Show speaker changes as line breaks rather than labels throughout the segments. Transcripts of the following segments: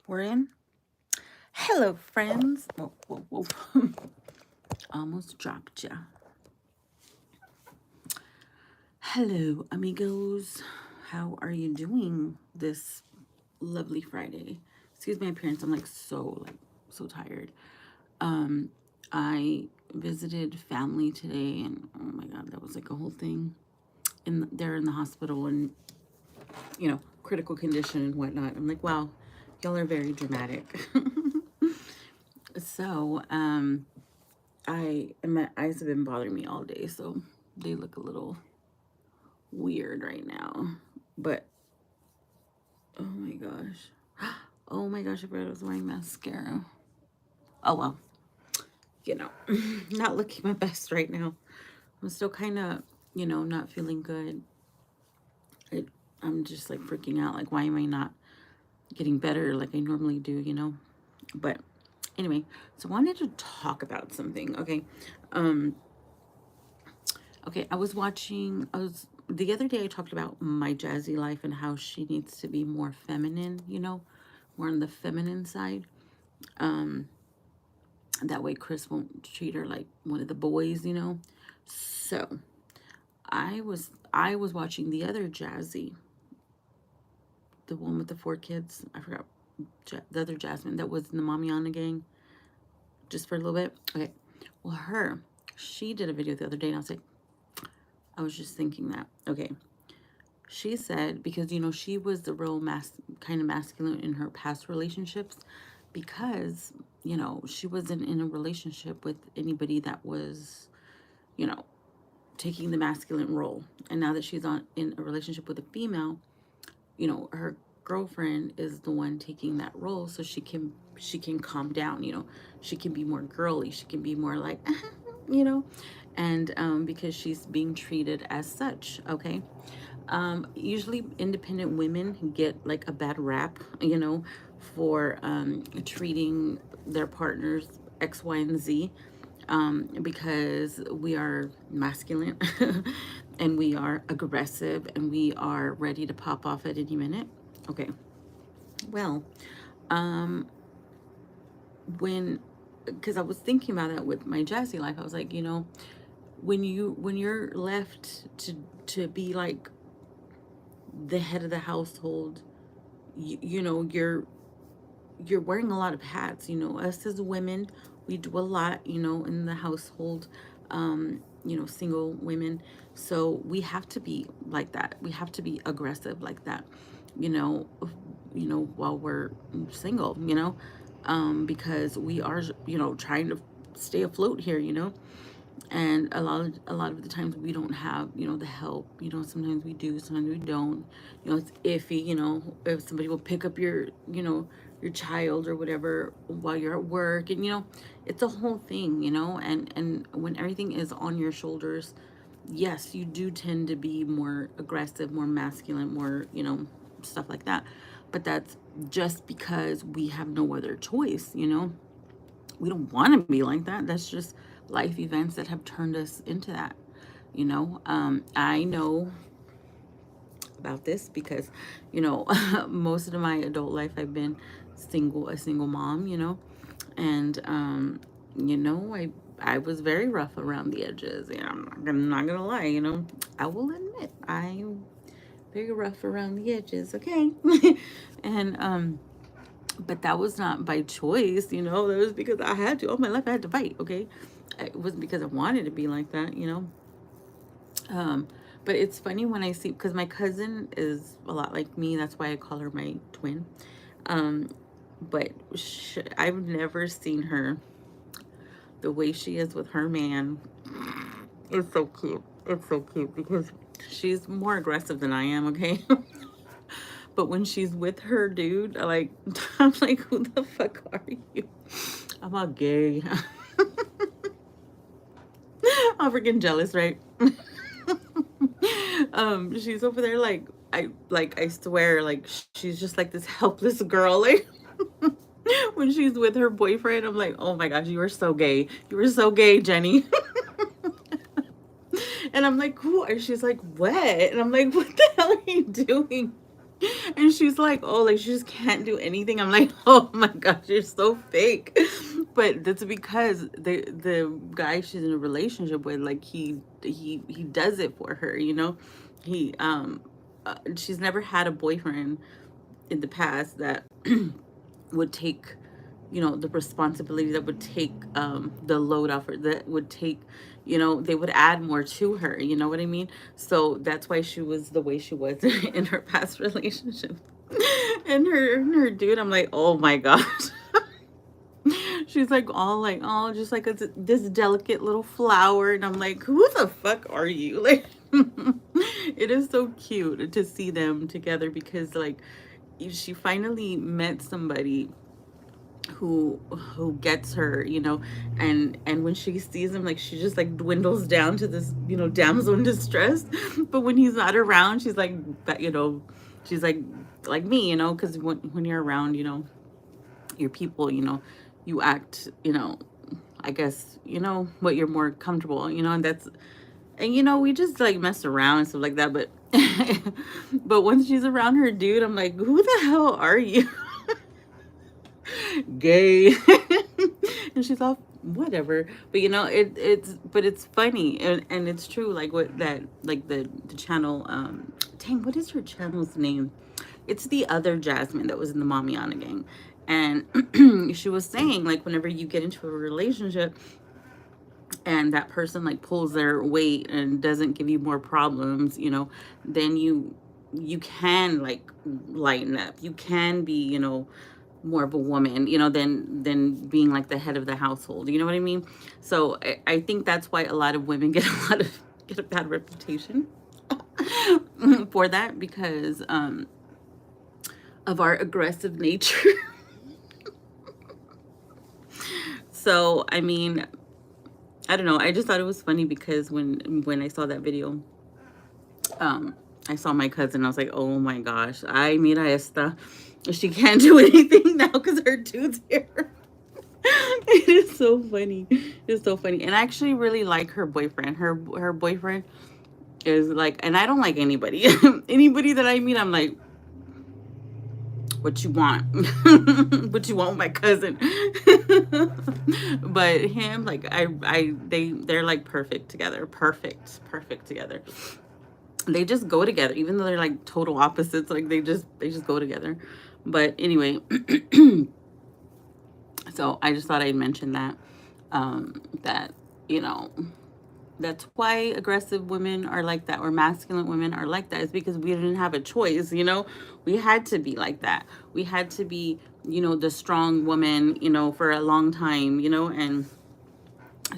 We're in. Hello, friends. Whoa, whoa, whoa. Almost dropped ya. Hello, amigos. How are you doing this lovely Friday? Excuse my appearance. I'm so tired. Um, I visited family today, and oh my god, that was like a whole thing. They're in the hospital, and critical condition and whatnot. I'm like, wow, y'all are very dramatic. So, my eyes have been bothering me all day, so they look a little weird right now. But oh my gosh, oh my gosh, I forgot I was wearing mascara. Oh well, not looking my best right now. I'm still kind of, not feeling good. It, I'm just like freaking out. Like, why am I not getting better like I normally do? But anyway, so I wanted to talk about something. Okay, um, Okay, the other day I talked about my Jazzy Life and how she needs to be more feminine, more on the feminine side. Um, that way Chris won't treat her like one of the boys. So I was watching the other Jazzy, the one with the four kids. I forgot the other Jasmine that was in the Mamiana gang, just for a little bit. Okay. Well, she did a video the other day, and I was just thinking that. Okay. She said, because she was the real kind of masculine in her past relationships, because she wasn't in a relationship with anybody that was you know taking the masculine role. And now that she's on in a relationship with a female, her girlfriend is the one taking that role, so she can calm down. She can be more girly, she can be more like you know and because she's being treated as such. Okay. Usually independent women get like a bad rap, for treating their partners X, Y, and Z, because we are masculine and we are aggressive and we are ready to pop off at any minute. Okay. Well, um, when because I was thinking about that with my Jazzy Life, I was like, when you're left to be like the head of the household, you're wearing a lot of hats. Us as women, we do a lot, in the household. Single women, so we have to be like that. We have to be aggressive like that, you know while we're single, because we are, trying to stay afloat here, and a lot of the times we don't have, the help. Sometimes we do, sometimes we don't. It's iffy, if somebody will pick up your child or whatever while you're at work. And it's a whole thing. And when everything is on your shoulders, yes, you do tend to be more aggressive, more masculine, more, stuff like that. But that's just because we have no other choice. We don't want to be like that. That's just life events that have turned us into that. I know about this because, most of my adult life I've been a single mom, and I was very rough around the edges. I'm not gonna lie. I will admit I'm very rough around the edges. Okay, and but that was not by choice. That was because I had to. All my life I had to fight. Okay, it wasn't because I wanted to be like that. Um, but it's funny when I see, because my cousin is a lot like me. That's why I call her my twin. Um, but I've never seen her the way she is with her man. It's so cute. It's so cute because she's more aggressive than I am. Okay. But when she's with her dude, I'm like, who the fuck are you? I'm all gay. I'm freaking jealous, right? She's over there I swear, like she's just like this helpless girl. Like when she's with her boyfriend, I'm like, oh my gosh, you are so gay. You were so gay, Jenny. And I'm like, cool. And she's like, what? And I'm like, what the hell are you doing? And she's like, oh, like she just can't do anything. I'm like, oh my gosh, you're so fake. But that's because the guy she's in a relationship with, like he does it for her, you know. He she's never had a boyfriend in the past that would take, you know, the responsibility, that would take the load off her, that would take, you know, they would add more to her, you know what I mean? So that's why she was the way she was in her past relationship. And her dude, I'm like, oh my gosh. She's like all like, oh, just like this delicate little flower, and I'm like, who the fuck are you? Like, it is so cute to see them together, because like she finally met somebody who gets her, you know. And when she sees him, like she just like dwindles down to this, you know, damsel in distress. But when he's not around, she's like that, you know, she's like me, you know, because when you're around, you know, your people, you know, you act, you know, I guess, you know, what you're more comfortable, you know. And that's, and you know, we just like mess around and stuff like that. But but once she's around her dude, I'm like, who the hell are you? Gay. And she's all whatever. But you know, but it's funny, and it's true, like what that, like the channel, dang, what is her channel's name? It's the other Jasmine that was in the Mamiana gang. And she was saying, like, whenever you get into a relationship and that person like pulls their weight and doesn't give you more problems, you know, then you can like lighten up, you can be, you know, more of a woman, you know, than being like the head of the household, you know what I mean? So I think that's why a lot of women get get a bad reputation for that, because of our aggressive nature. So I mean, I don't know, I just thought it was funny, because when I saw that video, I saw my cousin, I was like, oh my gosh, ay mira esta, she can't do anything now because her dude's here. It is so funny. It's so funny. And I actually really like her boyfriend. Her boyfriend is like, and I don't like anybody. Anybody that I meet, I'm like, what you want? What you want with my cousin? But him, like, they're like perfect together. Perfect together. They just go together, even though they're like total opposites. Like they just go together. But anyway, so I just thought I'd mention that, that, you know, that's why aggressive women are like that, or masculine women are like that, is because we didn't have a choice, you know. We had to be like that. We had to be, you know, the strong woman, you know, for a long time, you know. And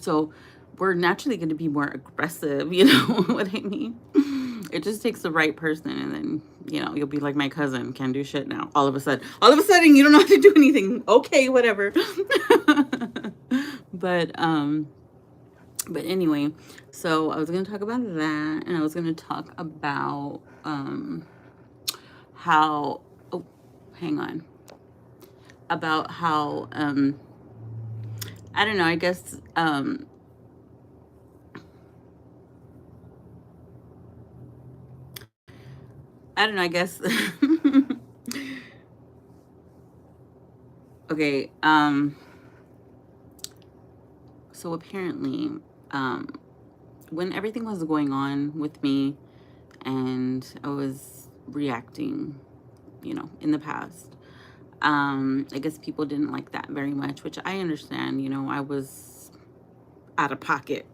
so we're naturally going to be more aggressive, you know. What I mean? It just takes the right person, and then, you know, you'll be like my cousin, can't do shit now. All of a sudden you don't have to do anything. Okay, whatever. But anyway, so I was going to talk about that, and I was going to talk about how, oh, hang on, about how I don't know, I guess I don't know, I guess okay, so apparently, when everything was going on with me and I was reacting, you know, in the past, I guess people didn't like that very much, which I understand, you know, I was out of pocket,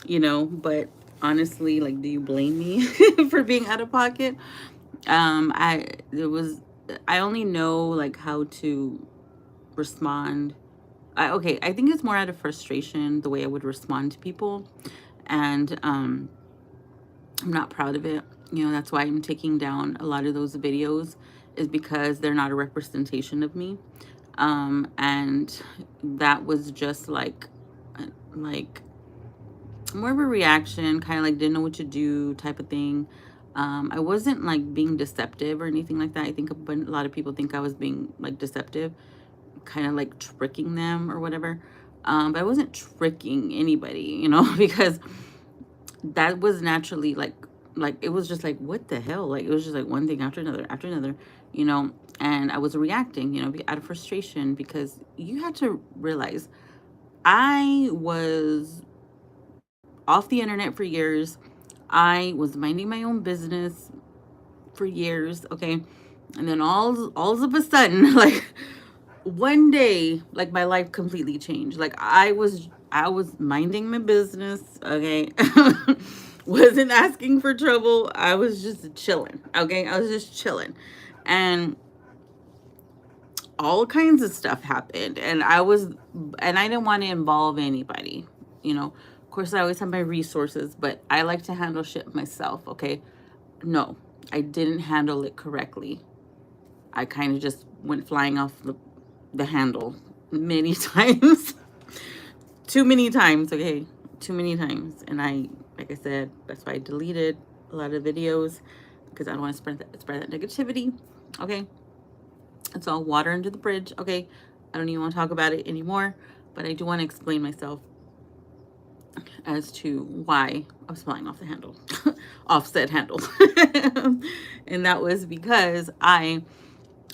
you know, but honestly, like, do you blame me for being out of pocket? I only know like how to respond. Okay, I think it's more out of frustration, the way I would respond to people. And I'm not proud of it. You know, that's why I'm taking down a lot of those videos, is because they're not a representation of me. And that was just like more of a reaction, kind of like didn't know what to do type of thing. I wasn't like being deceptive or anything like that. I think a lot of people think I was being like deceptive, kind of like tricking them or whatever. But I wasn't tricking anybody, you know, because that was naturally like like, it was just like, what the hell? Like, it was just like one thing after another, you know. And I was reacting, you know, out of frustration, because you had to realize I was off the internet for years. I was minding my own business for years, okay? And then all of a sudden, like, one day, like, my life completely changed. Like, I was minding my business, okay? Wasn't asking for trouble. I was just chilling, okay? I was just chilling. And all kinds of stuff happened, and I didn't want to involve anybody, you know. Of course, I always have my resources, but I like to handle shit myself, okay? No, I didn't handle it correctly. I kind of just went flying off the handle many times. Too many times, okay? Too many times. And like I said, that's why I deleted a lot of videos, because I don't want to spread that negativity, okay? It's all water under the bridge, okay? I don't even want to talk about it anymore, but I do want to explain myself as to why I was flying off the handle, offset handle. And that was because and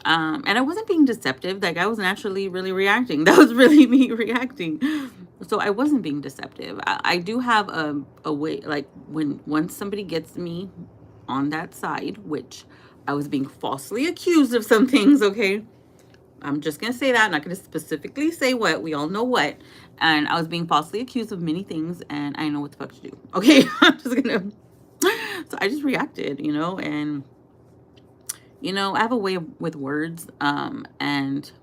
I wasn't being deceptive. Like, I was naturally really reacting. That was really me reacting. So I wasn't being deceptive. I do have a way, like, once somebody gets me on that side, which I was being falsely accused of some things, okay? I'm just going to say that. I'm not going to specifically say what. We all know what. And I was being falsely accused of many things, and I know what the fuck to do. Okay? I'm just going to. So I just reacted, you know, and, you know, I have a way with words, and I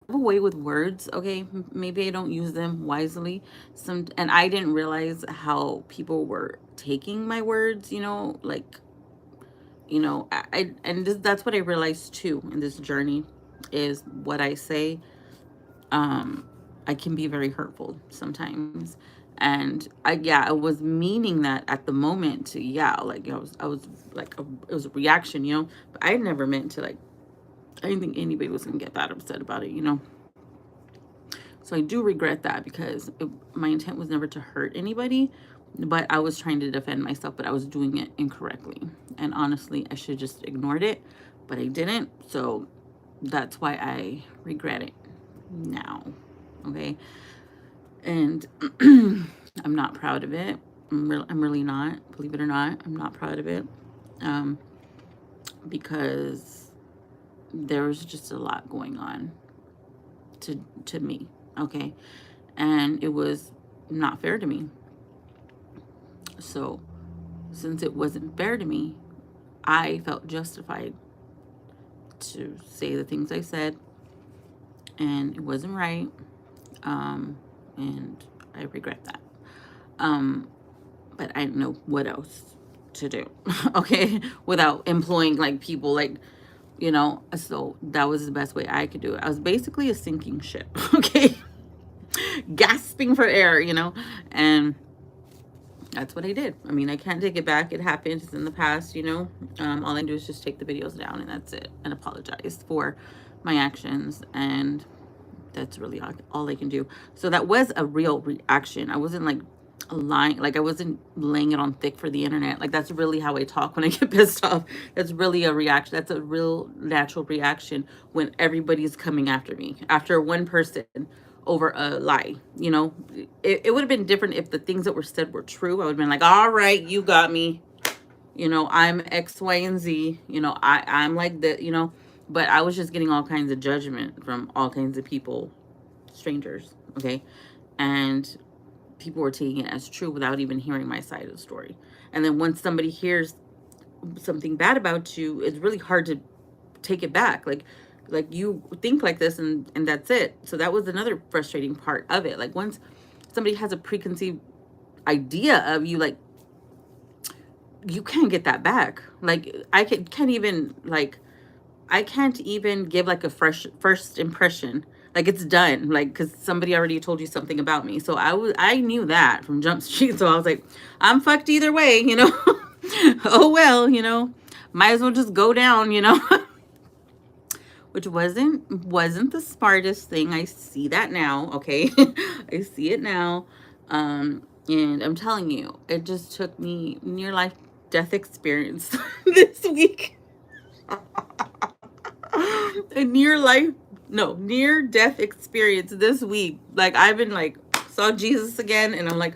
have a way with words, okay? Maybe I don't use them wisely. And I didn't realize how people were taking my words, you know, like, you know, that's what I realized too in this journey, is what I say, um I can be very hurtful sometimes. And I was meaning that at the moment. Yeah, like, I was like, it was a reaction, you know, but I never meant to, like, I didn't think anybody was gonna get that upset about it, you know. So I do regret that, because my intent was never to hurt anybody, but I was trying to defend myself, but I was doing it incorrectly. And honestly, I should just ignored it, but I didn't. So that's why I regret it now. Okay. And I'm not proud of it. I'm really not, believe it or not. I'm not proud of it, um, because there was just a lot going on to me, okay? And it was not fair to me. So since it wasn't fair to me, I felt justified to say the things I said, and it wasn't right. And I regret that. Um, but I don't know what else to do, okay, without employing, like, people, like, you know. So that was the best way I could do it. I was basically a sinking ship, okay, gasping for air, you know, and that's what I did. I mean, I can't take it back. It happened. It's in the past, you know. All I can do is just take the videos down, and that's it, and apologize for my actions. And that's really all I can do. So that was a real reaction. I wasn't, like, lying. Like, I wasn't laying it on thick for the internet. Like, that's really how I talk when I get pissed off. That's really a reaction. That's a real natural reaction when everybody's coming after me, after one person, over a lie. You know, it would have been different if the things that were said were true. I would have been like, all right, you got me. You know, I'm X, Y, and Z. You know, I'm like that, you know. But I was just getting all kinds of judgment from all kinds of people, strangers, okay? And people were taking it as true without even hearing my side of the story. And then once somebody hears something bad about you, it's really hard to take it back. Like you think like this, and that's it. So that was another frustrating part of it. Like, once somebody has a preconceived idea of you, like, you can't get that back. Like, can't even, like, I can't even give, like, a fresh first impression. Like, it's done. Like, because somebody already told you something about me. So I knew that from Jump Street. So I was like, I'm fucked either way, you know. Oh well, you know. Might as well just go down, you know. Which wasn't the smartest thing. I see that now, okay? I see it now. And I'm telling you, it just took me near life death experience this week. A near life, no, near death experience this week. Like, I've been like, saw Jesus again, and I'm like,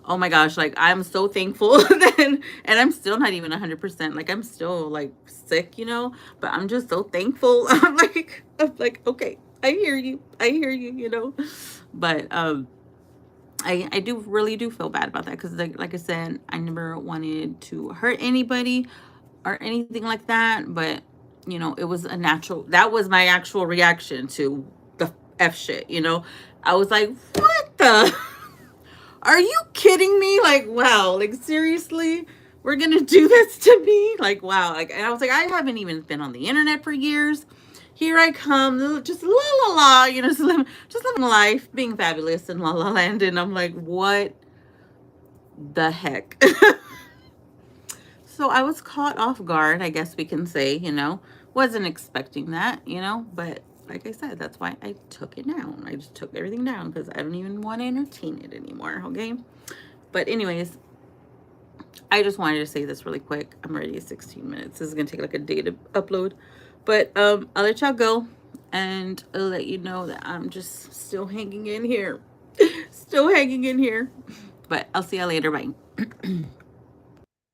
oh my gosh, like, I'm so thankful. And I'm still not even 100%. Like, I'm still like sick, but I'm just so thankful. I'm like, okay, I hear you. I hear you, But I do really do feel bad about that, because like I said, I never wanted to hurt anybody or anything like that. But it was that was my actual reaction to the F shit. I was like, what the are you kidding me? Like, wow, like, seriously, we're gonna do this to me? Like, wow. Like, and I was like, I haven't even been on the internet for years. Here I come, just la la la, just living life, being fabulous in La La Land. And I'm like, what the heck? So I was caught off guard, I guess we can say, wasn't expecting that, but like I said, that's why I took it down. I just took everything down, because I don't even want to entertain it anymore, okay? But anyways, I just wanted to say this really quick. I'm already at 16 minutes. This is going to take like a day to upload. But I'll let y'all go, and I'll let you know that I'm just still hanging in here. Still hanging in here. But I'll see y'all later. Bye.